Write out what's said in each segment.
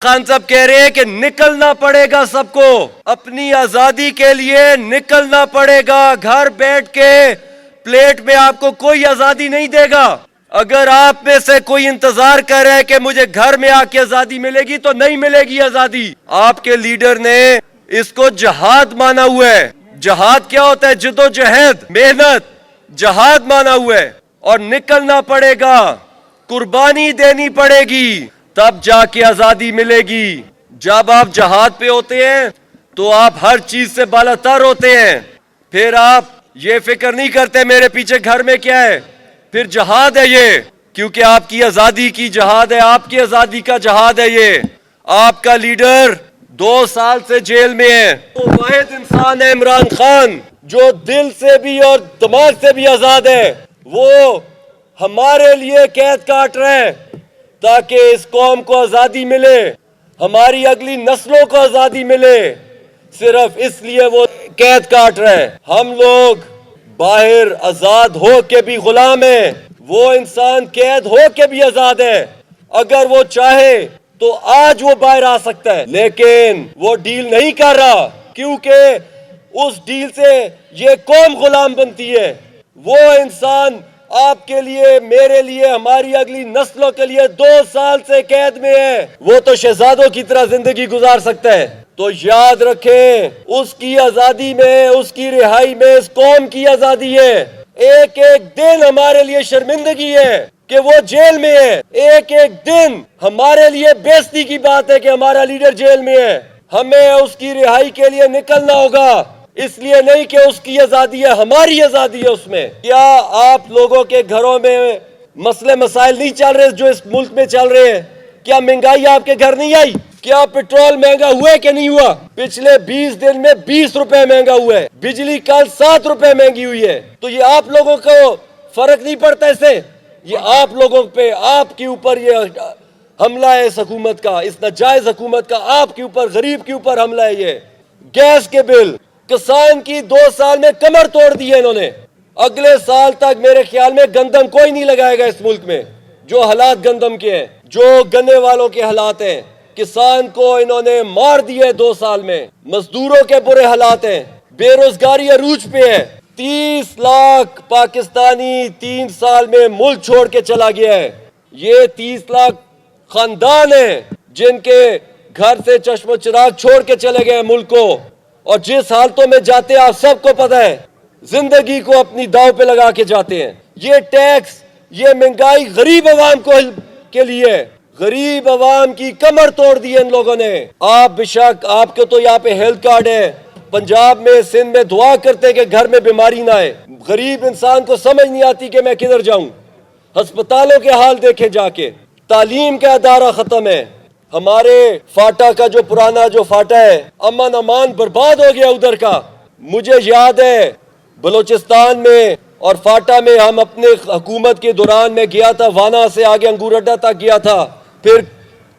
خان صاحب کہہ رہے ہیں کہ نکلنا پڑے گا سب کو، اپنی آزادی کے لیے نکلنا پڑے گا، گھر بیٹھ کے پلیٹ میں آپ کو کوئی آزادی نہیں دے گا۔ اگر آپ میں سے کوئی انتظار کر رہا ہے کہ مجھے گھر میں آ کے آزادی ملے گی تو نہیں ملے گی آزادی۔ آپ کے لیڈر نے اس کو جہاد مانا ہوا ہے۔ جہاد کیا ہوتا ہے؟ جد و جہد، محنت، جہاد مانا ہوا ہے، اور نکلنا پڑے گا، قربانی دینی پڑے گی، تب جا کے آزادی ملے گی۔ جب آپ جہاد پہ ہوتے ہیں تو آپ ہر چیز سے بالاتر ہوتے ہیں، پھر آپ یہ فکر نہیں کرتے میرے پیچھے گھر میں کیا ہے، پھر جہاد ہے یہ، کیونکہ آپ کی آزادی کی جہاد ہے، آپ کی آزادی کا جہاد ہے یہ۔ آپ کا لیڈر 2 سال سے جیل میں ہے، وہ واحد انسان ہے عمران خان جو دل سے بھی اور دماغ سے بھی آزاد ہے۔ وہ ہمارے لیے قید کاٹ رہے ہیں تاکہ اس قوم کو آزادی ملے، ہماری اگلی نسلوں کو آزادی ملے، صرف اس لیے وہ قید کاٹ رہے ہیں۔ ہم لوگ باہر آزاد ہو کے بھی غلام ہیں، وہ انسان قید ہو کے بھی آزاد ہے۔ اگر وہ چاہے تو آج وہ باہر آ سکتا ہے، لیکن وہ ڈیل نہیں کر رہا، کیونکہ اس ڈیل سے یہ قوم غلام بنتی ہے۔ وہ انسان آپ کے لیے، میرے لیے، ہماری اگلی نسلوں کے لیے 2 سال سے قید میں ہے، وہ تو شہزادوں کی طرح زندگی گزار سکتا ہے۔ تو یاد رکھیں، اس کی آزادی میں، اس کی رہائی میں اس قوم کی آزادی ہے۔ ایک ایک دن ہمارے لیے شرمندگی ہے کہ وہ جیل میں ہے، ایک ایک دن ہمارے لیے بےعزتی کی بات ہے کہ ہمارا لیڈر جیل میں ہے۔ ہمیں اس کی رہائی کے لیے نکلنا ہوگا، اس لیے نہیں کہ اس کی آزادی ہے، ہماری آزادی ہے اس میں۔ کیا آپ لوگوں کے گھروں میں مسئلے مسائل نہیں چل رہے جو اس ملک میں چل رہے ہیں؟ کیا مہنگائی آپ کے گھر نہیں آئی؟ کیا پیٹرول مہنگا ہوا ہے کہ نہیں ہوا؟ پچھلے 20 دن میں 20 روپے مہنگا ہوا ہے، بجلی کل 7 روپے مہنگی ہوئی ہے۔ تو یہ آپ لوگوں کو فرق نہیں پڑتا اس سے؟ یہ آپ لوگوں پہ، آپ کے اوپر یہ حملہ ہے اس حکومت کا، اس ناجائز حکومت کا، آپ کے اوپر، غریب کے اوپر حملہ ہے یہ۔ گیس کے بل، کسان کی 2 سال میں کمر توڑ دی ہے انہوں نے۔ اگلے سال تک میرے خیال میں گندم کوئی نہیں لگائے گا اس ملک میں، جو حالات گندم کے ہیں، جو گنے والوں کے حالات ہیں۔ کسان کو انہوں نے مار دیے 2 سال میں، مزدوروں کے برے حالات ہیں، بے روزگاری عروج پہ ہے۔ 30 لاکھ پاکستانی 3 سال میں ملک چھوڑ کے چلا گیا ہے۔ یہ 30 لاکھ خاندان ہیں جن کے گھر سے چشم و چراغ چھوڑ کے چلے گئے ملک کو، اور جس حالتوں میں جاتے ہیں آپ سب کو پتہ ہے، زندگی کو اپنی داؤ پہ لگا کے جاتے ہیں۔ یہ ٹیکس، یہ مہنگائی غریب عوام کے لیے، غریب عوام کی کمر توڑ دی ہے ان لوگوں نے۔ آپ بے شک، آپ کے تو یہاں پہ ہیلتھ کارڈ ہے، پنجاب میں، سندھ میں دعا کرتے کہ گھر میں بیماری نہ آئے۔ غریب انسان کو سمجھ نہیں آتی کہ میں کدھر جاؤں۔ ہسپتالوں کے حال دیکھے جا کے، تعلیم کا ادارہ ختم ہے۔ ہمارے فاٹا کا جو پرانا جو فاٹا ہے، امن امان برباد ہو گیا ادھر کا۔ مجھے یاد ہے بلوچستان میں اور فاٹا میں ہم اپنے حکومت کے دوران میں گیا تھا، وانا سے آگے انگور اڈا تک گیا تھا، پھر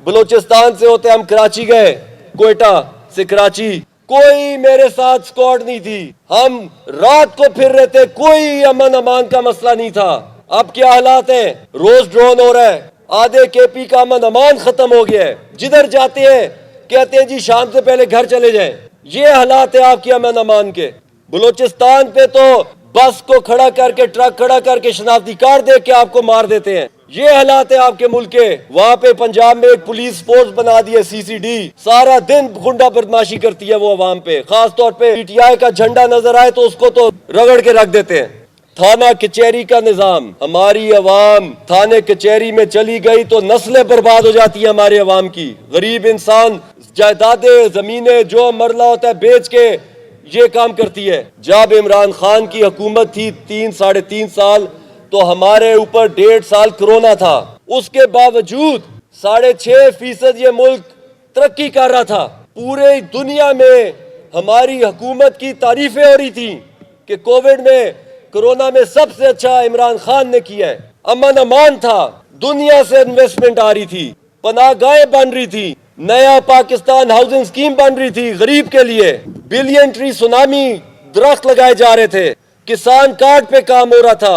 بلوچستان سے ہوتے ہم کراچی گئے، کوئٹہ سے کراچی، کوئی میرے ساتھ سکواڈ نہیں تھی، ہم رات کو پھر رہے تھے، کوئی امن امان کا مسئلہ نہیں تھا۔ اب کیا حالات ہیں؟ روز ڈرون ہو رہا ہے، آدھے کے پی کا امن امان ختم ہو گیا ہے، جدھر جاتے ہیں کہتے ہیں جی شام سے پہلے گھر چلے جائیں۔ یہ حالات ہیں آپ کی امن امان کے۔ بلوچستان پہ تو بس کو کھڑا کر کے، ٹرک کھڑا کر کے شناختی کارڈ دے کے آپ کو مار دیتے ہیں۔ یہ حالات ہے آپ کے ملک کے۔ وہاں پہ پنجاب میں ایک پولیس فورس بنا دی ہے، CCD، سارا دن گنڈا بدماشی کرتی ہے وہ عوام پہ، خاص طور پہ PTI کا جھنڈا نظر آئے تو اس کو تو رگڑ کے رکھ دیتے ہیں۔ تھانہ کچہری کا نظام، ہماری عوام تھانے کچہری میں چلی گئی تو نسلیں برباد ہو جاتی ہیں ہمارے عوام کی۔ غریب انسان جائیدادیں، زمینیں جو مرلہ ہوتا ہے بیچ کے یہ کام کرتی ہے۔ جب عمران خان کی حکومت تھی 3 ساڑھے 3 سال، تو ہمارے اوپر 1.5 سال کرونا تھا، اس کے باوجود 6.5% یہ ملک ترقی کر رہا تھا۔ پورے دنیا میں ہماری حکومت کی تعریفیں ہو رہی تھیں کہ کووڈ میں، کرونا میں سب سے اچھا عمران خان نے کیا ہے۔ امن امان تھا، دنیا سے انویسٹمنٹ آ رہی تھی، پناہ گاہیں بن رہی تھی، نیا پاکستان ہاؤسنگ سکیم بن رہی تھی غریب کے لیے، بلین ٹری سونامی درخت لگائے جا رہے تھے، کسان کارڈ پہ کام ہو رہا تھا،